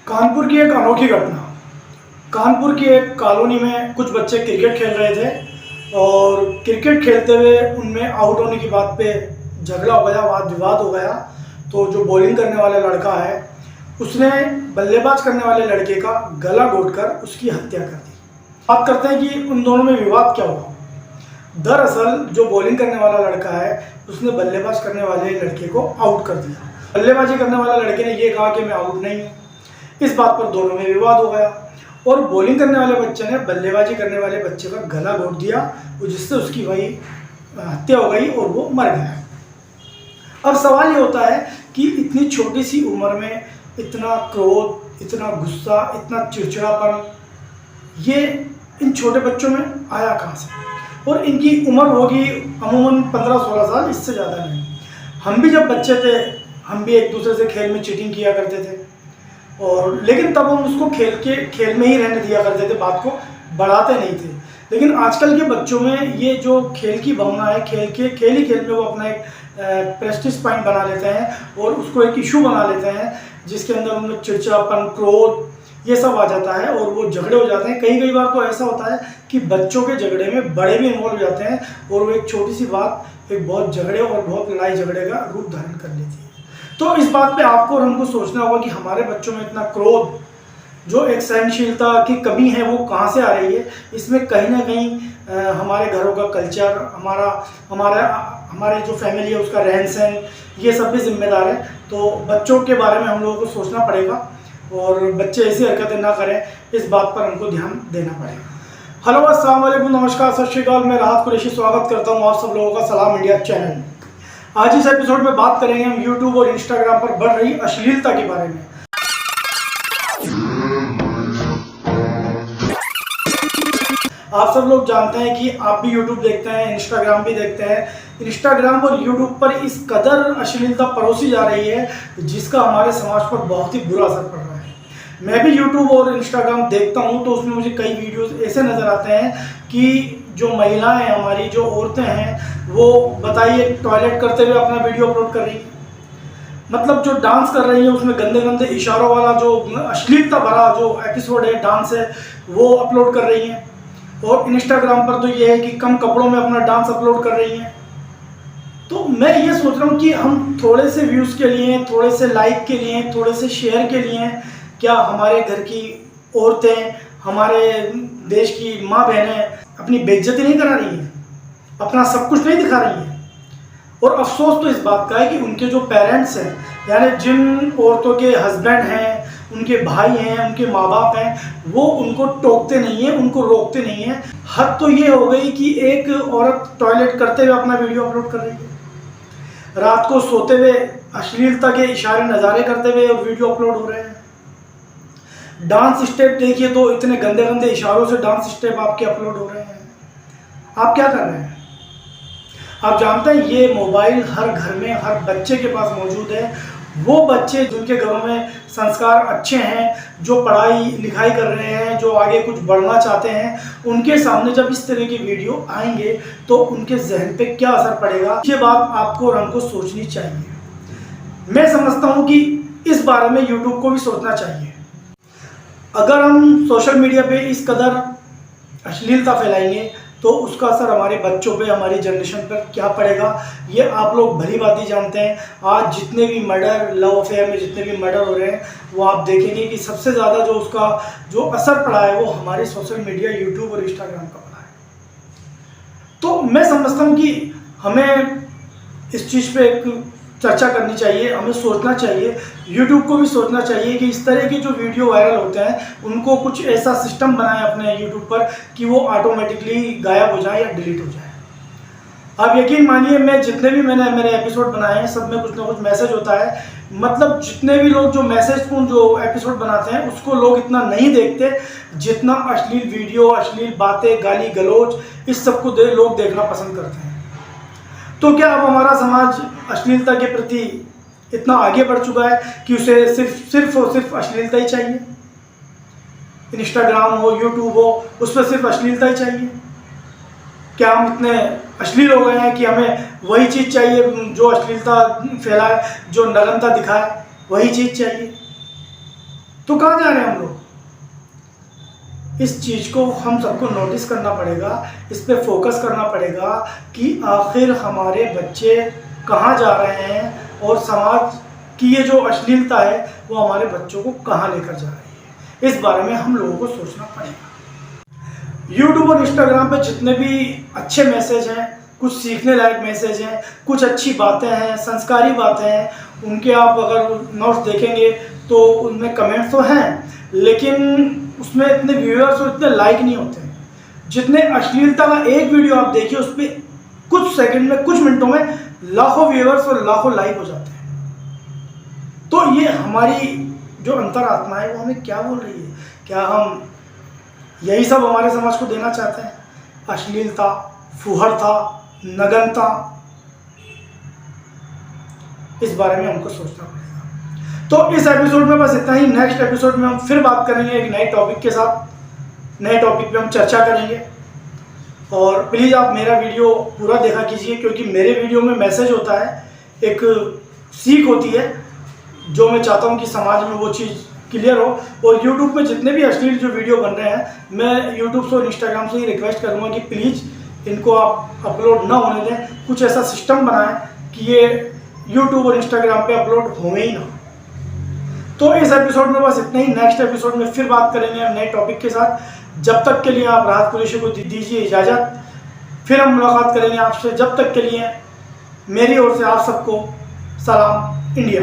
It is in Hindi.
कानपुर की एक अनोखी घटना। कानपुर की एक कॉलोनी में कुछ बच्चे क्रिकेट खेल रहे थे और क्रिकेट खेलते हुए उनमें आउट होने की बात पे झगड़ा हो गया, वाद विवाद हो गया। तो जो बॉलिंग करने वाला लड़का है उसने बल्लेबाज करने वाले लड़के का गला घोंटकर उसकी हत्या कर दी। बात करते हैं कि उन दोनों में विवाद क्या हुआ। दरअसल जो बॉलिंग करने वाला लड़का है उसने बल्लेबाज करने वाले लड़के को आउट कर दिया। बल्लेबाजी करने वाला लड़के ने ये कहा कि मैं आउट नहीं हूँ। इस बात पर दोनों में विवाद हो गया और बॉलिंग करने वाले बच्चे ने बल्लेबाजी करने वाले बच्चे का गला घोंट दिया, जिससे उसकी वही हत्या हो गई और वो मर गया। अब सवाल ये होता है कि इतनी छोटी सी उम्र में इतना क्रोध, इतना गुस्सा, इतना चिड़चिड़ापन ये इन छोटे बच्चों में आया कहाँ से? और इनकी उम्र होगी अमूमन 15-16 साल, इससे ज़्यादा नहीं। हम भी जब बच्चे थे हम भी एक दूसरे से खेल में चीटिंग किया करते थे, और लेकिन तब हम उसको खेल में ही रहने दिया करते थे, बात को बढ़ाते नहीं थे। लेकिन आजकल के बच्चों में ये जो खेल की भावना है, खेल में वो अपना एक प्रेस्टीज पॉइंट बना लेते हैं और उसको एक इशू बना लेते हैं, जिसके अंदर उनमें चिड़चिड़ापन, क्रोध ये सब आ जाता है और वो झगड़े हो जाते हैं। कई बार तो ऐसा होता है कि बच्चों के झगड़े में बड़े भी इन्वॉल्व हो जाते हैं और वो एक छोटी सी बात एक बहुत झगड़े और बहुत लड़ाई झगड़े का रूप धारण कर लेती है। तो इस बात पे आपको और हमको सोचना होगा कि हमारे बच्चों में इतना क्रोध, जो एक सहनशीलता की कमी है, वो कहाँ से आ रही है। इसमें कहीं ना कहीं हमारे घरों का कल्चर, हमारे जो फैमिली है उसका रहन सहन, ये सब भी जिम्मेदार है। तो बच्चों के बारे में हम लोगों को सोचना पड़ेगा और बच्चे ऐसी हरकतें ना करें, इस बात पर हमको ध्यान देना पड़ेगा। हेलो, अस्सलाम वालेकुम, नमस्कार, सत श्री अकाल। मैं राहत कुरैशी स्वागत करता हूँ आप सब लोगों का सलाम इंडिया चैनल में। आज इस एपिसोड में बात करेंगे हम यूट्यूब और इंस्टाग्राम पर बढ़ रही अश्लीलता के बारे में। आप सब लोग जानते हैं कि आप भी यूट्यूब देखते हैं, इंस्टाग्राम भी देखते हैं। इंस्टाग्राम और यूट्यूब पर इस कदर अश्लीलता परोसी जा रही है जिसका हमारे समाज पर बहुत ही बुरा असर पड़ रहा है। मैं भी यूट्यूब और इंस्टाग्राम देखता हूं तो उसमें मुझे कई वीडियोस ऐसे नज़र आते हैं कि जो महिलाएं, हमारी जो औरतें हैं, वो बताइए टॉयलेट करते हुए अपना वीडियो अपलोड कर रही हैं। मतलब जो डांस कर रही है उसमें गंदे गंदे इशारों वाला जो अश्लीलता भरा जो एपिसोड है, डांस है, वो अपलोड कर रही हैं। और इंस्टाग्राम पर तो ये है कि कम कपड़ों में अपना डांस अपलोड कर रही हैं। तो मैं ये सोच रहा हूँ कि हम थोड़े से व्यूज़ के लिए, थोड़े से लाइक के लिए, थोड़े से शेयर के लिए क्या हमारे घर की औरतें, हमारे देश की माँ बहनें अपनी बेइज्जती नहीं करा रही हैं, अपना सब कुछ नहीं दिखा रही हैं? और अफसोस तो इस बात का है कि उनके जो पेरेंट्स हैं, यानी जिन औरतों के हस्बैंड हैं, उनके भाई हैं, उनके माँ बाप हैं, वो उनको टोकते नहीं हैं, उनको रोकते नहीं हैं। हद तो ये हो गई कि एक औरत टॉयलेट करते हुए अपना वीडियो अपलोड कर रही है, रात को सोते हुए अश्लीलता के इशारे नज़ारे करते हुए वीडियो अपलोड हो रहे हैं। डांस स्टेप देखिए तो इतने गंदे गंदे इशारों से डांस स्टेप आपके अपलोड हो रहे हैं। आप क्या कर रहे हैं? आप जानते हैं ये मोबाइल हर घर में, हर बच्चे के पास मौजूद है। वो बच्चे जिनके घरों में संस्कार अच्छे हैं, जो पढ़ाई लिखाई कर रहे हैं, जो आगे कुछ बढ़ना चाहते हैं, उनके सामने जब इस तरह की वीडियो आएंगे तो उनके जहन पे क्या असर पड़ेगा, ये बात आपको और हमको सोचनी चाहिए। मैं समझता हूँ कि इस बारे में यूट्यूब को भी सोचना चाहिए। अगर हम सोशल मीडिया पे इस कदर अश्लीलता फैलाएंगे तो उसका असर हमारे बच्चों पे, हमारी जनरेशन पर क्या पड़ेगा, ये आप लोग भली बात ही जानते हैं। आज जितने भी मर्डर, लव अफेयर में जितने भी मर्डर हो रहे हैं, वो आप देखेंगे कि सबसे ज़्यादा जो उसका जो असर पड़ा है वो हमारे सोशल मीडिया, यूट्यूब और इंस्टाग्राम का पड़ा है। तो मैं समझता हूँ कि हमें इस चीज़ पे एक चर्चा करनी चाहिए, हमें सोचना चाहिए, यूट्यूब को भी सोचना चाहिए कि इस तरह के जो वीडियो वायरल होते हैं उनको कुछ ऐसा सिस्टम बनाएं अपने यूट्यूब पर कि वो ऑटोमेटिकली गायब हो जाए या डिलीट हो जाए। आप यकीन मानिए, मैं जितने भी मैंने मेरे एपिसोड बनाए हैं सब में कुछ ना कुछ मैसेज होता है। मतलब जितने भी लोग जो मैसेजपूर्ण जो एपिसोड बनाते हैं उसको लोग इतना नहीं देखते जितना अश्लील वीडियो, अश्लील बातें, गाली गलौज, इस सब को लोग देखना पसंद करते हैं। तो क्या अब हमारा समाज अश्लीलता के प्रति इतना आगे बढ़ चुका है कि उसे सिर्फ और सिर्फ अश्लीलता ही चाहिए? इंस्टाग्राम हो, यूट्यूब हो, उस पर सिर्फ अश्लीलता ही चाहिए? क्या हम इतने अश्लील हो गए हैं कि हमें वही चीज़ चाहिए जो अश्लीलता फैलाए, जो नग्नता दिखाए, वही चीज़ चाहिए? तो कहाँ जा रहे हैं हम लोग? इस चीज़ को हम सबको नोटिस करना पड़ेगा, इस पे फोकस करना पड़ेगा कि आखिर हमारे बच्चे कहाँ जा रहे हैं और समाज की ये जो अश्लीलता है वो हमारे बच्चों को कहाँ लेकर जा रही है। इस बारे में हम लोगों को सोचना पड़ेगा। यूट्यूब और इंस्टाग्राम पे जितने भी अच्छे मैसेज हैं, कुछ सीखने लायक मैसेज हैं, कुछ अच्छी बातें हैं, संस्कारी बातें हैं, उनके आप अगर नोट्स देखेंगे तो उनमें कमेंट्स तो हैं, लेकिन उसमें इतने व्यूअर्स और इतने लाइक नहीं होते हैं। जितने अश्लीलता का एक वीडियो आप देखिए, उस पर कुछ सेकंड में, कुछ मिनटों में लाखों व्यूअर्स और लाखों लाइक हो जाते हैं। तो ये हमारी जो अंतरात्मा है वो हमें क्या बोल रही है? क्या हम यही सब हमारे समाज को देना चाहते हैं? अश्लीलता, फुहड़ता, नग्नता? इस बारे में हमको सोचना पड़ेगा। तो इस एपिसोड में बस इतना ही। नेक्स्ट एपिसोड में हम फिर बात करेंगे एक नए टॉपिक के साथ। नए टॉपिक पे हम चर्चा करेंगे। और प्लीज़ आप मेरा वीडियो पूरा देखा कीजिए, क्योंकि मेरे वीडियो में मैसेज होता है, एक सीख होती है, जो मैं चाहता हूँ कि समाज में वो चीज़ क्लियर हो। और यूट्यूब में जितने भी अश्लील जो वीडियो बन रहे हैं, मैं यूट्यूब से और इंस्टाग्राम से ही रिक्वेस्ट करूँगा कि प्लीज़ इनको आप अपलोड ना होने दें। कुछ ऐसा सिस्टम बनाएं कि ये यूट्यूब और इंस्टाग्राम पे अपलोड होंगे ही ना। तो इस एपिसोड में बस इतना ही। नेक्स्ट एपिसोड में फिर बात करेंगे हम नए टॉपिक के साथ। जब तक के लिए आप राहत कुरैशी को दीजिए इजाज़त। फिर हम मुलाकात करेंगे आपसे। जब तक के लिए मेरी ओर से आप सबको सलाम इंडिया।